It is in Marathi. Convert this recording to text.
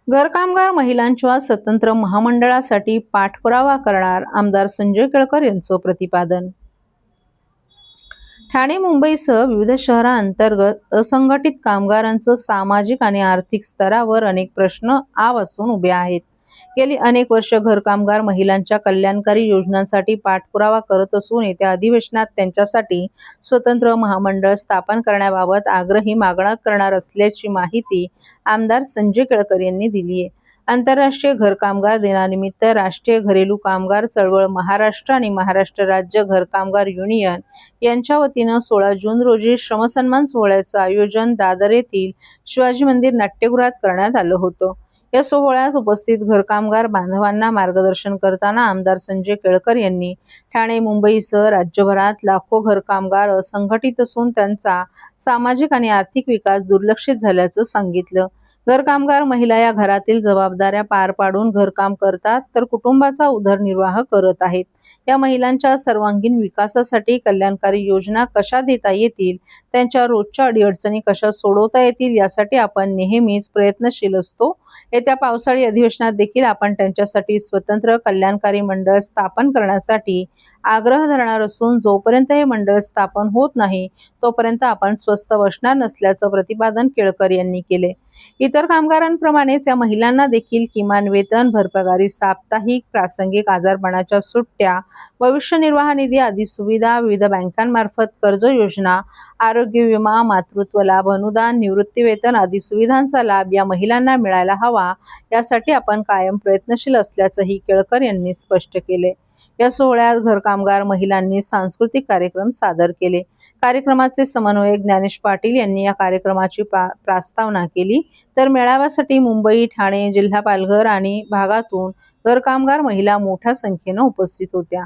घरकामगार महिलांच्या स्वतंत्र महामंडळासाठी पाठपुरावा करणार, आमदार संजय केळकर यांचं प्रतिपादन. ठाणे मुंबईसह विविध शहरांतर्गत असंघटित कामगारांचं सामाजिक आणि आर्थिक स्तरावर अनेक प्रश्न आवासून उभे आहेत. गेली अनेक वर्ष घरकामगार महिलांच्या कल्याणकारी योजनांसाठी पाठपुरावा करत असून येत्या अधिवेशनात त्यांच्यासाठी स्वतंत्र महामंडळ स्थापन करण्याबाबत आग्रही मागणा करणार असल्याची माहिती आमदार संजय केळकर यांनी दिली आहे. आंतरराष्ट्रीय घरकामगार दिनानिमित्त राष्ट्रीय घरेलू कामगार चळवळ महाराष्ट्र आणि महाराष्ट्र राज्य घरकामगार युनियन यांच्या वतीनं 16 जून रोजी श्रमसन्मान सोहळ्याचं आयोजन दादर येथील शिवाजी मंदिर नाट्यगृहात करण्यात आलं होतं. या सोहळ्यास उपस्थित घरकामगार बांधवांना मार्गदर्शन करताना आमदार संजय केळकर यांनी ठाणे मुंबईसह राज्यभरात लाखो घरकामगार असंघटित असून त्यांचा सामाजिक आणि आर्थिक विकास दुर्लक्षित झाल्याचं सांगितलं. घरकामगार महिला या घरातील जबाबदाऱ्या पार पाडून घरकाम करतात तर कुटुंबाचा उदरनिर्वाह करत आहेत. या महिलांच्या सर्वांगीण विकासासाठी कल्याणकारी योजना कशा देता येतील, त्यांच्या रोजच्या अडीअडचणी कशा सोडवता येतील यासाठी आपण नेहमीच प्रयत्नशील असतो. येत्या पावसाळी अधिवेशनात देखील आपण त्यांच्यासाठी स्वतंत्र कल्याणकारी मंडळ स्थापन करण्यासाठी आग्रह धरणार असून जोपर्यंत हे मंडळ स्थापन होत नाही तोपर्यंत आपण स्वस्थ बसणार नसल्याचं प्रतिपादन केळकर यांनी केले. इतर कामगारांप्रमाणेच या महिलांना देखील किमान वेतन, भरपगारी साप्ताहिक, प्रासंगिक आजारपणाच्या सुट्ट्या, भविष्य निर्वाह निधी आदी सुविधा, विविध बँकांमार्फत कर्ज योजना, आरोग्य विमा, मातृत्व लाभ अनुदान, निवृत्ती वेतन आदी सुविधांचा लाभ या महिलांना मिळायला हवा यासाठी आपण कायम प्रयत्नशील असल्याचंही केळकर यांनी स्पष्ट केले. या सोहळ्यात घरकामगार महिलांनी सांस्कृतिक कार्यक्रम सादर केले. कार्यक्रमाचे समन्वयक ज्ञानेश पाटील यांनी या कार्यक्रमाची प्रस्तावना केली. तर मेळाव्यासाठी मुंबई, ठाणे, जिल्हा पालघर आणि भागातून घरकामगार महिला मोठ्या संख्येनं उपस्थित होत्या.